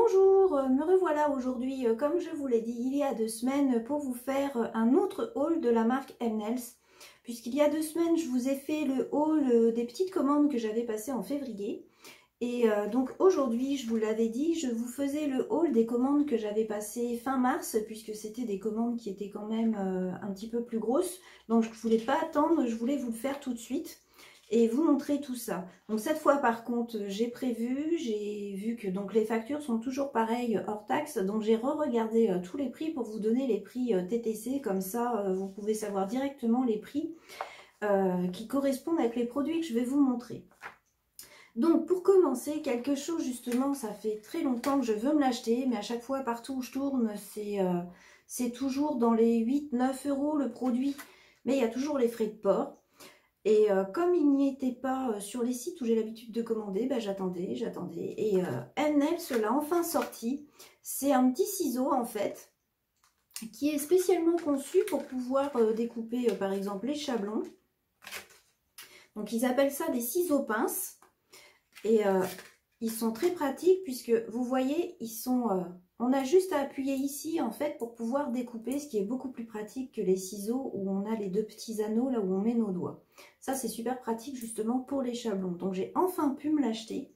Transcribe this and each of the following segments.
Bonjour, me revoilà aujourd'hui, comme je vous l'ai dit il y a 2 semaines, pour vous faire un autre haul de la marque Hemnels. Puisqu'il y a 2 semaines, je vous ai fait le haul des petites commandes que j'avais passées en février. Et donc aujourd'hui, je vous l'avais dit, je vous faisais le haul des commandes que j'avais passées fin mars, puisque c'était des commandes qui étaient quand même un petit peu plus grosses. Donc je ne voulais pas attendre, je voulais vous le faire tout de suite et vous montrer tout ça. Donc cette fois par contre j'ai vu que donc les factures sont toujours pareilles hors taxe, donc j'ai re-regardé tous les prix pour vous donner les prix TTC, comme ça vous pouvez savoir directement les prix qui correspondent avec les produits que je vais vous montrer. Donc pour commencer, quelque chose justement, ça fait très longtemps que je veux me l'acheter, mais à chaque fois partout où je tourne, c'est toujours dans les 8-9 euros le produit, mais il y a toujours les frais de port. Et comme il n'y était pas sur les sites où j'ai l'habitude de commander, bah, j'attendais. Et Hemnels l'a enfin sorti. C'est un petit ciseau en fait, qui est spécialement conçu pour pouvoir découper par exemple les chablons. Donc ils appellent ça des ciseaux pinces. Et ils sont très pratiques puisque vous voyez, on a juste à appuyer ici en fait pour pouvoir découper, ce qui est beaucoup plus pratique que les ciseaux où on a les deux petits anneaux là où on met nos doigts. Ça c'est super pratique justement pour les chablons. Donc j'ai enfin pu me l'acheter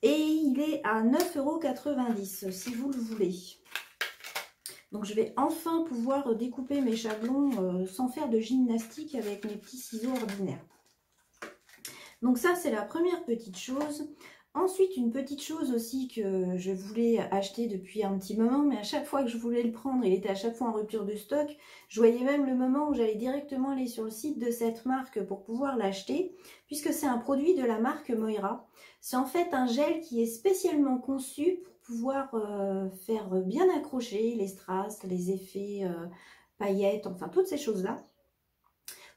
et il est à 9,90 € si vous le voulez. Donc je vais enfin pouvoir découper mes chablons sans faire de gymnastique avec mes petits ciseaux ordinaires. Donc ça c'est la première petite chose. Ensuite, une petite chose aussi que je voulais acheter depuis un petit moment, mais à chaque fois que je voulais le prendre, il était à chaque fois en rupture de stock. Je voyais même le moment où j'allais directement aller sur le site de cette marque pour pouvoir l'acheter, puisque c'est un produit de la marque Moira. C'est en fait un gel qui est spécialement conçu pour pouvoir faire bien accrocher les strass, les effets paillettes, enfin toutes ces choses-là,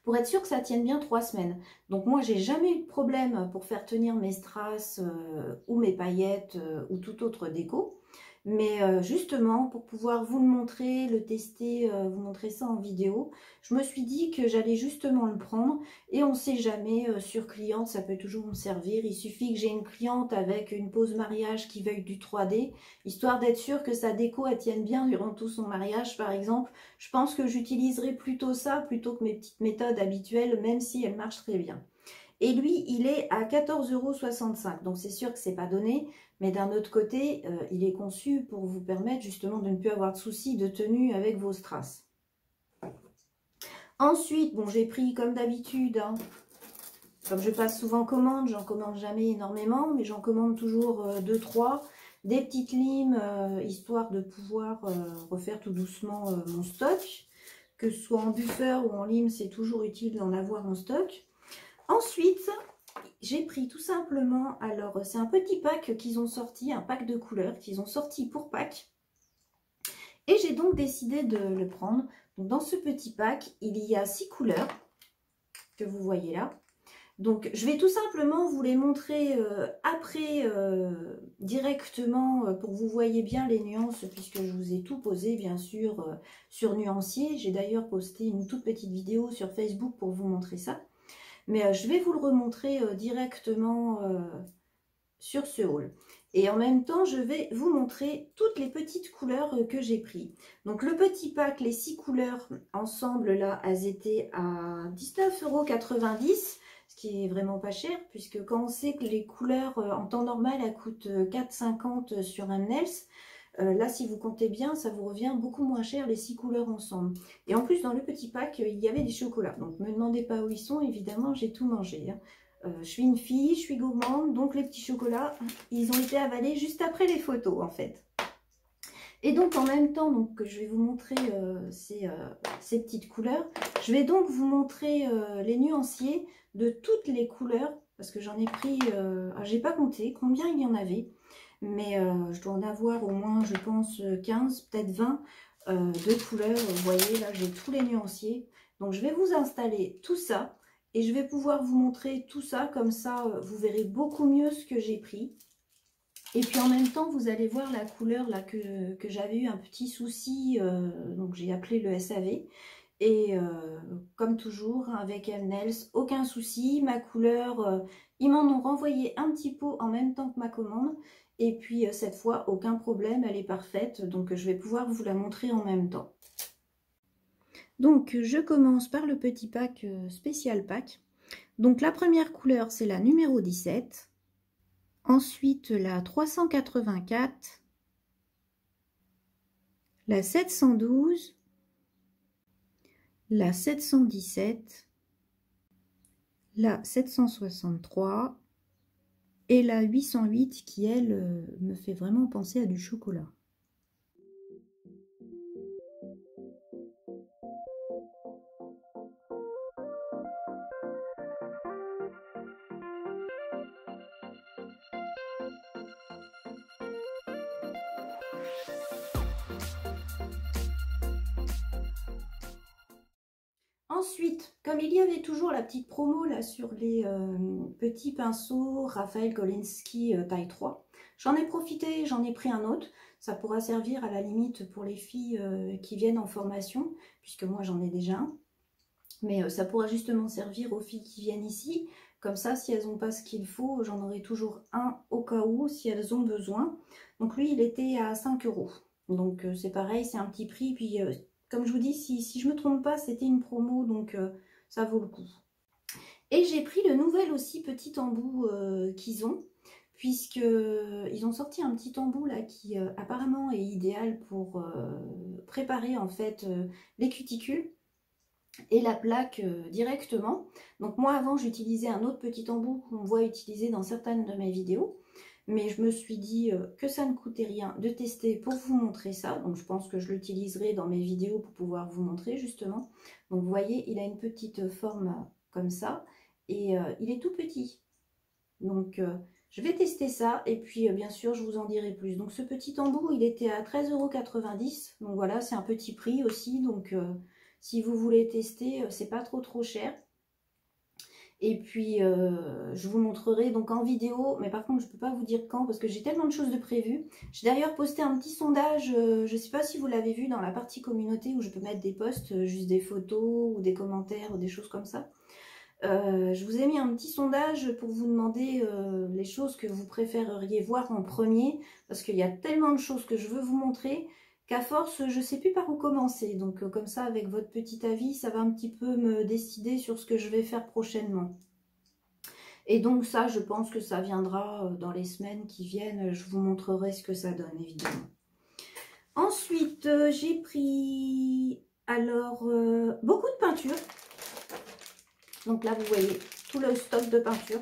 pour être sûr que ça tienne bien 3 semaines. Donc moi j'ai jamais eu de problème pour faire tenir mes strass ou mes paillettes ou toute autre déco. Mais justement pour pouvoir vous le montrer, le tester, vous montrer ça en vidéo, je me suis dit que j'allais justement le prendre. Et on ne sait jamais, sur cliente ça peut toujours me servir. Il suffit que j'ai une cliente avec une pose mariage qui veuille du 3D, histoire d'être sûr que sa déco elle tienne bien durant tout son mariage par exemple. Je pense que j'utiliserai plutôt ça plutôt que mes petites méthodes habituelles, même si elles marchent très bien. Et lui, il est à 14,65 €. Donc c'est sûr que c'est pas donné, mais d'un autre côté, il est conçu pour vous permettre justement de ne plus avoir de soucis de tenue avec vos strass. Ensuite, bon, j'ai pris comme d'habitude, hein, comme je passe souvent commande, j'en commande jamais énormément, mais j'en commande toujours 2-3. Des petites limes, histoire de pouvoir refaire tout doucement mon stock. Que ce soit en buffer ou en lime, c'est toujours utile d'en avoir en stock. Ensuite, j'ai pris tout simplement, alors c'est un petit pack qu'ils ont sorti, un pack de couleurs qu'ils ont sorti pour Pâques. Et j'ai donc décidé de le prendre. Donc dans ce petit pack, il y a 6 couleurs que vous voyez là. Donc je vais tout simplement vous les montrer après directement pour que vous voyez bien les nuances, puisque je vous ai tout posé bien sûr sur Nuancier. J'ai d'ailleurs posté une toute petite vidéo sur Facebook pour vous montrer ça. Mais je vais vous le remontrer directement sur ce haul. Et en même temps, je vais vous montrer toutes les petites couleurs que j'ai pris. Donc le petit pack, les 6 couleurs ensemble, là, elles étaient à 19,90 €, ce qui est vraiment pas cher, puisque quand on sait que les couleurs en temps normal, elles coûtent 4,50 € sur Hemnels, là, si vous comptez bien, ça vous revient beaucoup moins cher les 6 couleurs ensemble. Et en plus, dans le petit pack, il y avait des chocolats. Donc, ne me demandez pas où ils sont. Évidemment, j'ai tout mangé. Hein. Je suis une fille, je suis gourmande. Donc, les petits chocolats, ils ont été avalés juste après les photos, en fait. Et donc, en même temps donc, que je vais vous montrer ces petites couleurs, je vais donc vous montrer les nuanciers de toutes les couleurs. Parce que j'en ai pris, j'ai pas compté combien il y en avait. Mais je dois en avoir au moins, je pense, 15, peut-être 20 de couleurs. Vous voyez, là, j'ai tous les nuanciers. Donc, je vais vous installer tout ça. Et je vais pouvoir vous montrer tout ça. Comme ça, vous verrez beaucoup mieux ce que j'ai pris. Et puis, en même temps, vous allez voir la couleur là que j'avais eu un petit souci. Donc, j'ai appelé le SAV. Et comme toujours, avec Nails, aucun souci. Ma couleur, ils m'en ont renvoyé un petit pot en même temps que ma commande. Et puis cette fois, aucun problème, elle est parfaite. Donc je vais pouvoir vous la montrer en même temps. Donc je commence par le petit pack spécial pack. Donc la première couleur, c'est la numéro 17. Ensuite la 384. La 712. La 717. La 763 et la 808 qui, elle, me fait vraiment penser à du chocolat. Ensuite, comme il y avait toujours la petite promo là sur les petits pinceaux Raphaël Kolinsky taille 3, j'en ai profité, j'en ai pris un autre. Ça pourra servir à la limite pour les filles qui viennent en formation, puisque moi j'en ai déjà un. Mais ça pourra justement servir aux filles qui viennent ici. Comme ça, si elles n'ont pas ce qu'il faut, j'en aurai toujours un au cas où, si elles ont besoin. Donc lui, il était à 5 €. Donc c'est pareil, c'est un petit prix. Puis comme je vous dis, si je ne me trompe pas, c'était une promo, donc ça vaut le coup. Et j'ai pris le nouvel aussi petit embout qu'ils ont, puisqu'ils ont sorti un petit embout là qui apparemment est idéal pour préparer en fait les cuticules et la plaque directement. Donc moi avant j'utilisais un autre petit embout qu'on voit utiliser dans certaines de mes vidéos, mais je me suis dit que ça ne coûtait rien de tester pour vous montrer ça. Donc je pense que je l'utiliserai dans mes vidéos pour pouvoir vous montrer justement. Donc vous voyez, il a une petite forme comme ça et il est tout petit. Donc je vais tester ça et puis bien sûr je vous en dirai plus. Donc ce petit embout il était à 13,90 €. Donc voilà, c'est un petit prix aussi. Donc si vous voulez tester, c'est pas trop cher. Et puis je vous montrerai donc en vidéo, mais par contre je ne peux pas vous dire quand parce que j'ai tellement de choses de prévues. J'ai d'ailleurs posté un petit sondage, je ne sais pas si vous l'avez vu dans la partie communauté où je peux mettre des posts, juste des photos ou des commentaires ou des choses comme ça. Je vous ai mis un petit sondage pour vous demander les choses que vous préféreriez voir en premier, parce qu'il y a tellement de choses que je veux vous montrer qu'à force je ne sais plus par où commencer. Donc comme ça, avec votre petit avis, ça va un petit peu me décider sur ce que je vais faire prochainement. Et donc ça, je pense que ça viendra dans les semaines qui viennent. Je vous montrerai ce que ça donne, évidemment. Ensuite, j'ai pris alors beaucoup de peinture. Donc là, vous voyez tout le stock de peinture.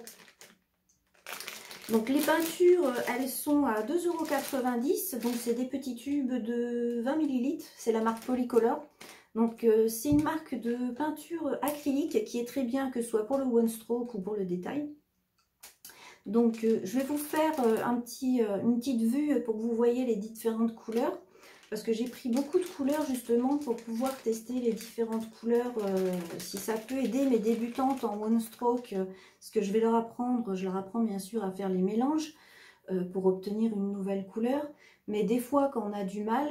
Donc les peintures, elles sont à 2,90 €. Donc c'est des petits tubes de 20 ml. C'est la marque Polycolor. Donc c'est une marque de peinture acrylique qui est très bien, que ce soit pour le one stroke ou pour le détail. Donc je vais vous faire une petite vue pour que vous voyez les différentes couleurs. Parce que j'ai pris beaucoup de couleurs justement pour pouvoir tester les différentes couleurs, si ça peut aider mes débutantes en one stroke, ce que je vais leur apprendre. Je leur apprends bien sûr à faire les mélanges pour obtenir une nouvelle couleur. Mais des fois quand on a du mal,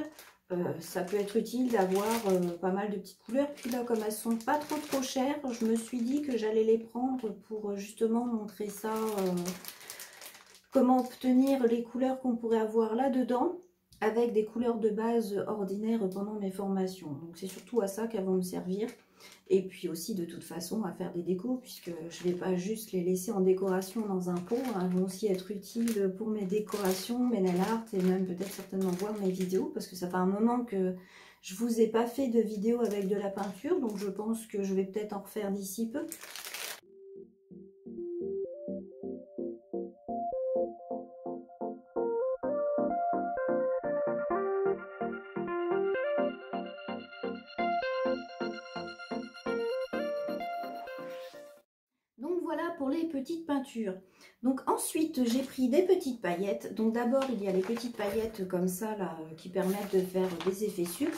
ça peut être utile d'avoir pas mal de petites couleurs. Puis là, comme elles sont pas trop chères, je me suis dit que j'allais les prendre pour justement montrer ça, comment obtenir les couleurs qu'on pourrait avoir là-dedans, avec des couleurs de base ordinaires pendant mes formations. Donc c'est surtout à ça qu'elles vont me servir. Et puis aussi de toute façon à faire des décos, puisque je ne vais pas juste les laisser en décoration dans un pot. Elles vont aussi être utiles pour mes décorations, mes nail art et même peut-être certainement voir mes vidéos. Parce que ça fait un moment que je ne vous ai pas fait de vidéo avec de la peinture. Donc je pense que je vais peut-être en refaire d'ici peu. Donc voilà pour les petites peintures. Donc ensuite j'ai pris des petites paillettes. Donc d'abord il y a les petites paillettes comme ça là qui permettent de faire des effets sucre.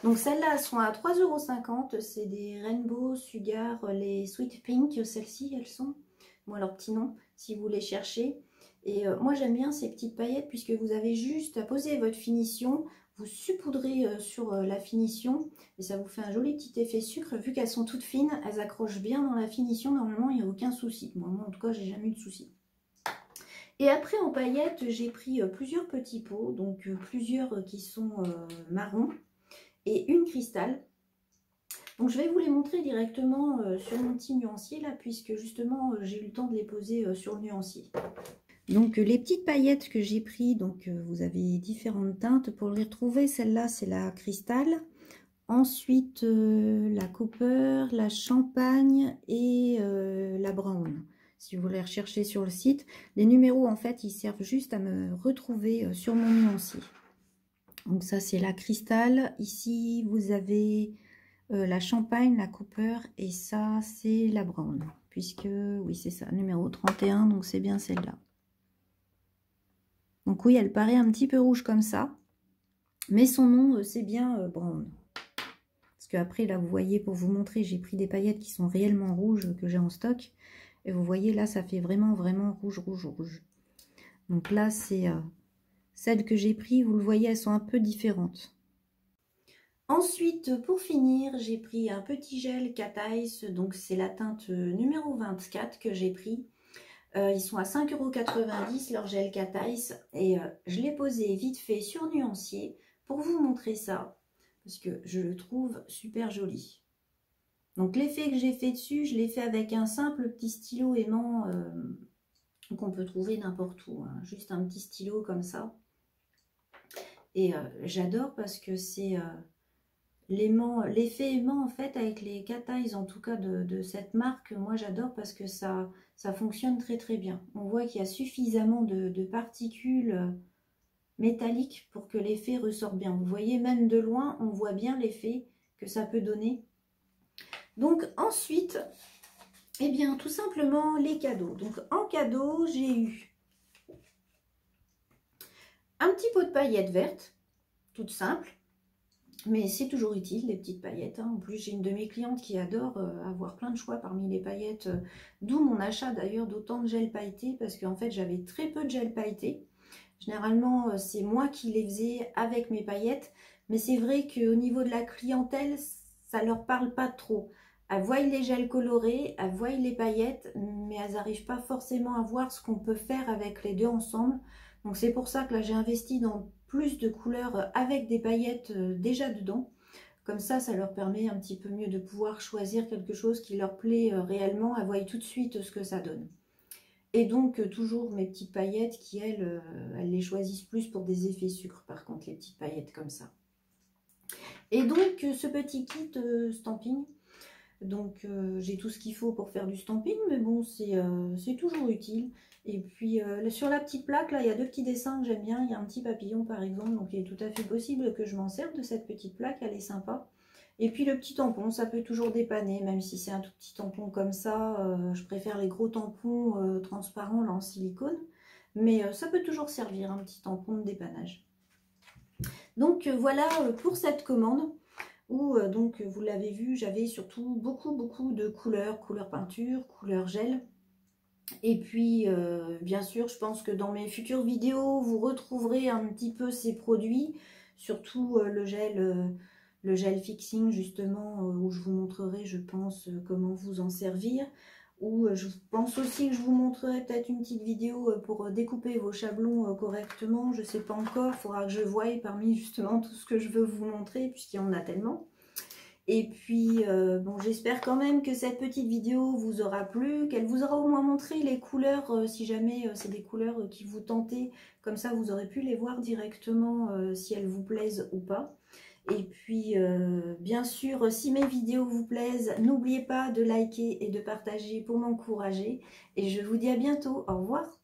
Donc celles-là sont à 3,50 €. C'est des Rainbow Sugar, les Sweet Pink. Celles-ci elles sont, bon leur petit nom si vous les cherchez. Et moi j'aime bien ces petites paillettes puisque vous avez juste à poser votre finition, vous saupoudrez sur la finition et ça vous fait un joli petit effet sucre. Vu qu'elles sont toutes fines, elles accrochent bien dans la finition, normalement il n'y a aucun souci. Moi en tout cas j'ai jamais eu de souci. Et après en paillettes j'ai pris plusieurs petits pots, donc plusieurs qui sont marrons et une cristal. Donc je vais vous les montrer directement sur mon petit nuancier là, puisque justement j'ai eu le temps de les poser sur le nuancier. Donc les petites paillettes que j'ai pris, donc vous avez différentes teintes. Pour les retrouver, celle-là c'est la cristal. Ensuite la copper, la champagne et la brown. Si vous les recherchez sur le site, les numéros en fait ils servent juste à me retrouver sur mon nuancier. Donc ça c'est la cristal. Ici vous avez la champagne, la copper et ça c'est la brown. Puisque oui c'est ça, numéro 31, donc c'est bien celle-là. Donc oui, elle paraît un petit peu rouge comme ça, mais son nom, c'est bien brown. Parce que après, là, vous voyez, pour vous montrer, j'ai pris des paillettes qui sont réellement rouges que j'ai en stock. Et vous voyez, là, ça fait vraiment, vraiment rouge, rouge, rouge. Donc là, c'est celles que j'ai pris. Vous le voyez, elles sont un peu différentes. Ensuite, pour finir, j'ai pris un petit gel Cat Eyes. Donc c'est la teinte numéro 24 que j'ai pris. Ils sont à 5,90 € leur gel Cat Eyes et je l'ai posé vite fait sur nuancier pour vous montrer ça parce que je le trouve super joli. Donc l'effet que j'ai fait dessus, je l'ai fait avec un simple petit stylo aimant qu'on peut trouver n'importe où, hein. Juste un petit stylo comme ça. Et j'adore parce que c'est l'effet aimant en fait avec les Cat Eyes, en tout cas de cette marque, moi j'adore parce que ça fonctionne très très bien. On voit qu'il y a suffisamment de particules métalliques pour que l'effet ressorte bien. Vous voyez, même de loin, on voit bien l'effet que ça peut donner. Donc ensuite, eh bien tout simplement les cadeaux. Donc en cadeau, j'ai eu un petit pot de paillettes vertes, toutes simples. Mais c'est toujours utile, les petites paillettes. Hein. En plus, j'ai une de mes clientes qui adore avoir plein de choix parmi les paillettes. D'où mon achat d'ailleurs d'autant de gel pailleté. Parce qu'en fait, j'avais très peu de gel pailleté. Généralement, c'est moi qui les faisais avec mes paillettes. Mais c'est vrai qu'au niveau de la clientèle, ça ne leur parle pas trop. Elles voient les gels colorés, elles voient les paillettes. Mais elles n'arrivent pas forcément à voir ce qu'on peut faire avec les deux ensemble. Donc c'est pour ça que là, j'ai investi dans plus de couleurs avec des paillettes déjà dedans. Comme ça leur permet un petit peu mieux de pouvoir choisir quelque chose qui leur plaît réellement. Elles voient tout de suite ce que ça donne. Et donc toujours mes petites paillettes qui, elles les choisissent plus pour des effets sucre, par contre, les petites paillettes comme ça. Et donc ce petit kit stamping. Donc j'ai tout ce qu'il faut pour faire du stamping, mais bon, c'est toujours utile. Et puis sur la petite plaque, là, il y a deux petits dessins que j'aime bien. Il y a un petit papillon par exemple, donc il est tout à fait possible que je m'en serve de cette petite plaque, elle est sympa. Et puis le petit tampon, ça peut toujours dépanner, même si c'est un tout petit tampon comme ça. Je préfère les gros tampons transparents là en silicone. Mais ça peut toujours servir, un petit tampon de dépannage. Donc voilà pour cette commande. Où donc vous l'avez vu, j'avais surtout beaucoup de couleurs peinture, couleur gel. Et puis bien sûr, je pense que dans mes futures vidéos, vous retrouverez un petit peu ces produits, surtout le gel fixing justement, où je vous montrerai, je pense, comment vous en servir. Ou je pense aussi que je vous montrerai peut-être une petite vidéo pour découper vos chablons correctement. Je ne sais pas encore, il faudra que je voie parmi justement tout ce que je veux vous montrer, puisqu'il y en a tellement. Et puis, bon, j'espère quand même que cette petite vidéo vous aura plu, qu'elle vous aura au moins montré les couleurs, si jamais c'est des couleurs qui vous tentaient. Comme ça, vous aurez pu les voir directement si elles vous plaisent ou pas. Et puis, bien sûr, si mes vidéos vous plaisent, n'oubliez pas de liker et de partager pour m'encourager. Et je vous dis à bientôt. Au revoir.